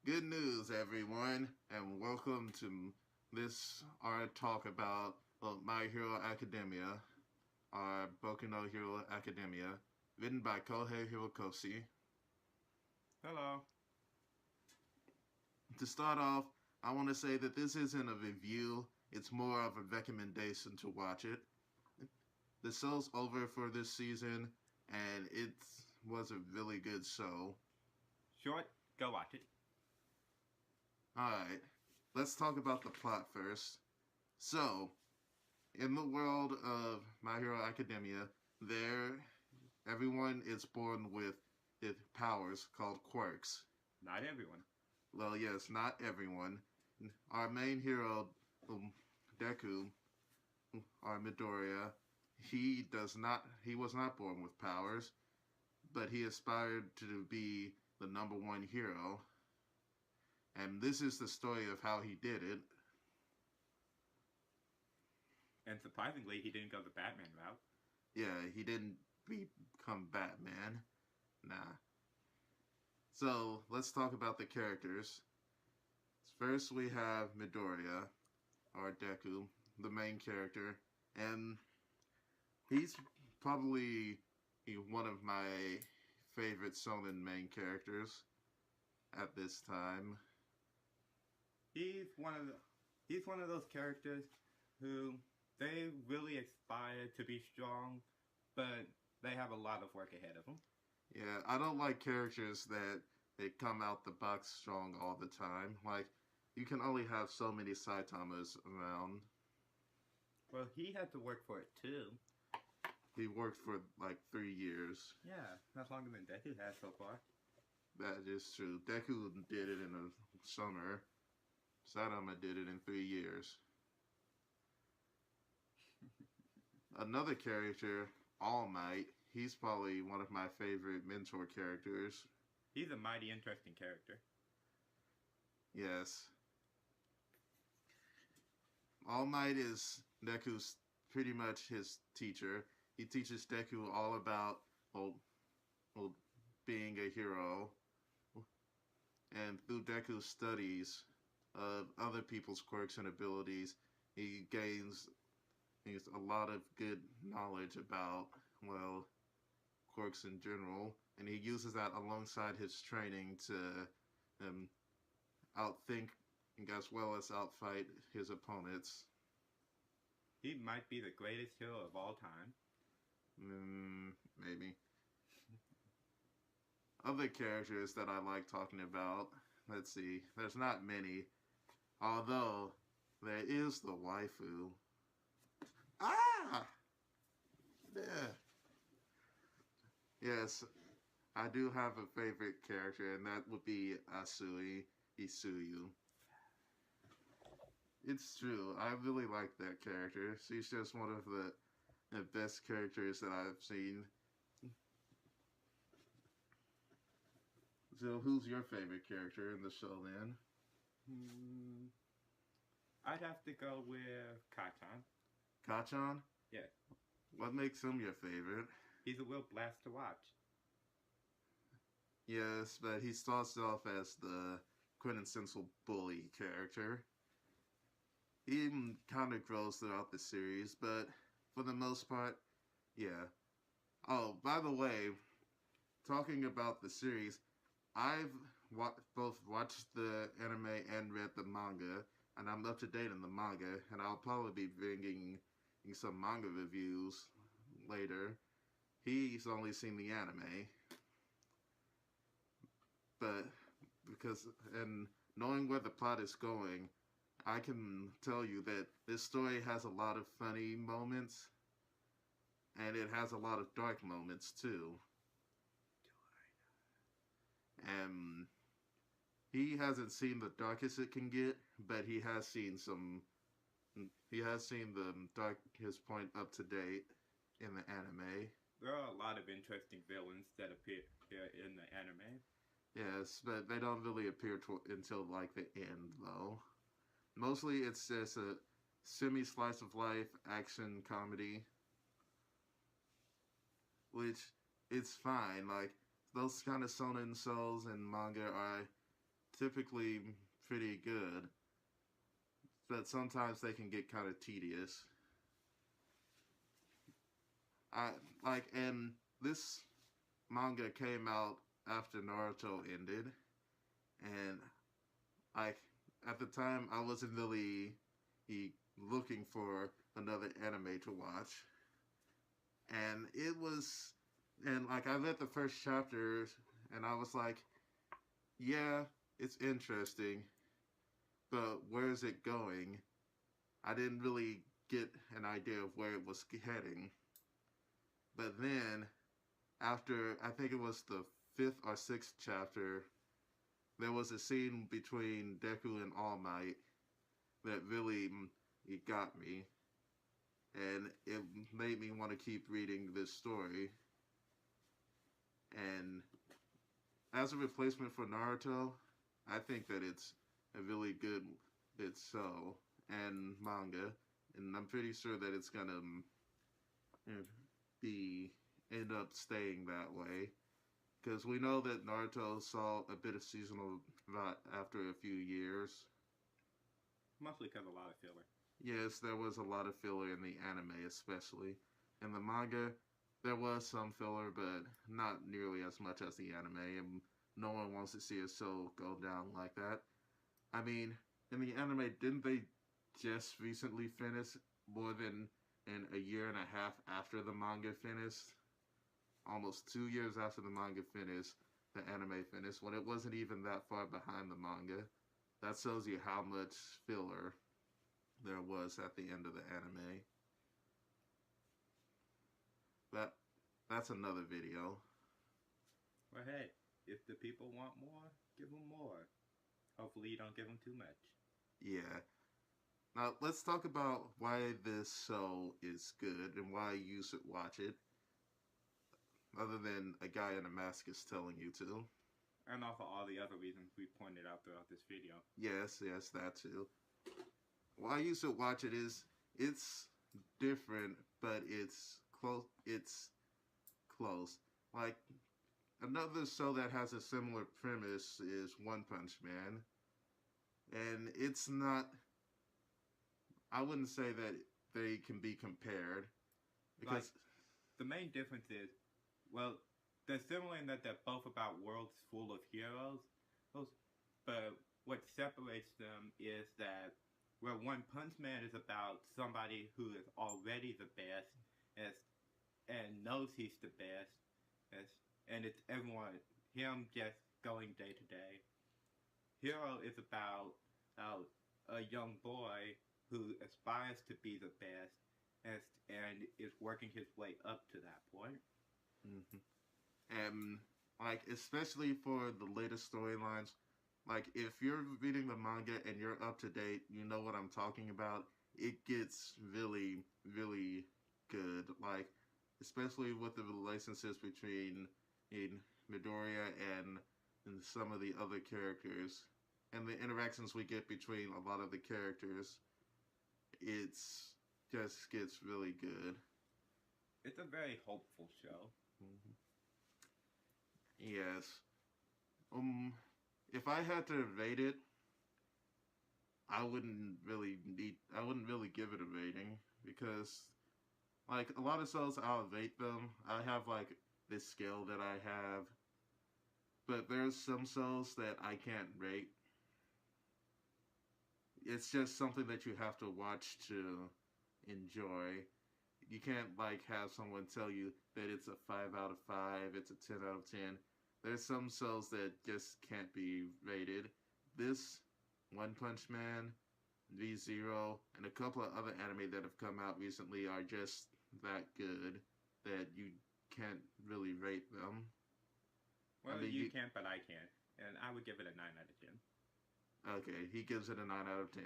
Good news, everyone, and welcome to this our talk about My Hero Academia, our Boku no Hero Academia, written by Kohei Hirokoshi. Hello. To start off, I want to say that this isn't a review; it's more of a recommendation to watch it. The show's over for this season, and it was a really good show. Short, go watch it. Alright, let's talk about the plot first. So, in the world of My Hero Academia, there everyone is born with powers called quirks. Not everyone. Well, yes, not everyone. Our main hero, Deku, or Midoriya, he was not born with powers, but he aspired to be the number one hero. And this is the story of how he did it. And surprisingly, he didn't go the Batman route. Yeah, he didn't become Batman. Nah. So let's talk about the characters. First, we have Midoriya, or Deku, the main character, and he's probably one of my favorite shonen main characters at this time. He's one of the, he's one of those characters who they really aspire to be strong, but they have a lot of work ahead of them. Yeah, I don't like characters that they come out the box strong all the time. Like, you can only have so many Saitamas around. Well, he had to work for it too. He worked for like 3 years. Yeah, that's longer than Deku has so far. That is true. Deku did it in a summer. Saitama did it in 3 years. Another character, All Might, he's probably one of my favorite mentor characters. He's a mighty interesting character. Yes. All Might is Deku's pretty much his teacher. He teaches Deku all about well, being a hero. And through Deku's studies of other people's quirks and abilities, he gains a lot of good knowledge about, well, quirks in general. And he uses that alongside his training to um, outthink as well as outfight his opponents. He might be the greatest hero of all time. Maybe. Other characters that I like talking about, let's see, there's not many. Although, there is the waifu. Ah! Yeah. Yes, I do have a favorite character, and that would be Asui Isuyu. It's true. I really like that character. She's just one of the best characters that I've seen. So, who's your favorite character in the show, then? Hmm, I'd have to go with Kachan. Kachan? Yeah, What makes him your favorite? he's a real blast to watch. Yes, but he starts off as the quintessential bully character. He kind of grows throughout the series, but for the most part, yeah. Oh, by the way, talking about the series, I've both watched the anime and read the manga, and I'm up to date in the manga, and I'll probably be bringing some manga reviews later. He's only seen the anime, but and knowing where the plot is going, I can tell you that this story has a lot of funny moments, and it has a lot of dark moments too. And he hasn't seen the darkest it can get, but he has seen some. He has seen the darkest point up to date in the anime. There are a lot of interesting villains that appear here in the anime. Yes, but they don't really appear until like the end, though. Mostly, it's just a semi slice of life action comedy, which it's fine. Like those kind of shonen shows and manga are typically pretty good, but sometimes they can get kind of tedious. I and this manga came out after Naruto ended, and like at the time I wasn't really looking for another anime to watch, and it was, and like I read the first chapter, and I was like, yeah, it's interesting, but where is it going? I didn't really get an idea of where it was heading. But then, after I think it was the fifth or sixth chapter, there was a scene between Deku and All Might that really it got me, and it made me want to keep reading this story. And as a replacement for Naruto, I think that it's a really good show and manga, and I'm pretty sure that it's gonna be end up staying that way. Because we know that Naruto saw a bit of seasonal rot after a few years. Mostly because a lot of filler. Yes, there was a lot of filler in the anime, especially. In the manga, there was some filler, but not nearly as much as the anime, and no one wants to see a show go down like that. I mean, in the anime, didn't they just recently finish more than in a year and a half after the manga finished? Almost 2 years after the manga finished, the anime finished, when it wasn't even that far behind the manga. That shows you how much filler there was at the end of the anime. That's another video. Well, hey, if the people want more, give them more. Hopefully you don't give them too much. Yeah. Now, let's talk about why this show is good and why you should watch it. Other than a guy in a mask is telling you to. And also all the other reasons we pointed out throughout this video. Yes, that too. Why you should watch it is, it's different, but it's close. Like, another show that has a similar premise is One Punch Man. And it's not, I wouldn't say that they can be compared. Because like, the main difference is, well, they're similar in that they're both about worlds full of heroes, but what separates them is that where One Punch Man is about somebody who is already the best and knows he's the best, and it's everyone, him just going day to day. Hero is about a young boy who aspires to be the best and is working his way up to that point. Mm-hmm. And like, especially for the latest storylines, like if you're reading the manga and you're up to date, you know what I'm talking about. It gets really, really good. Like, especially with the relationships between Midoriya and some of the other characters, and the interactions we get between a lot of the characters. It's just gets really good. It's a very hopeful show. Mm-hmm. Yes. If I had to rate it, I wouldn't really give it a rating, because like a lot of shows I'll rate them. I have like this scale that I have, but there's some shows that I can't rate. It's just something that you have to watch to enjoy. You can't like have someone tell you that it's a 5 out of 5, it's a 10 out of 10. There's some shows that just can't be rated. This, One Punch Man, Re:Zero, and a couple of other anime that have come out recently are just that good that you can't really rate them. Well, I mean, you can't, but I can. And I would give it a 9 out of 10. Okay, he gives it a 9 out of 10.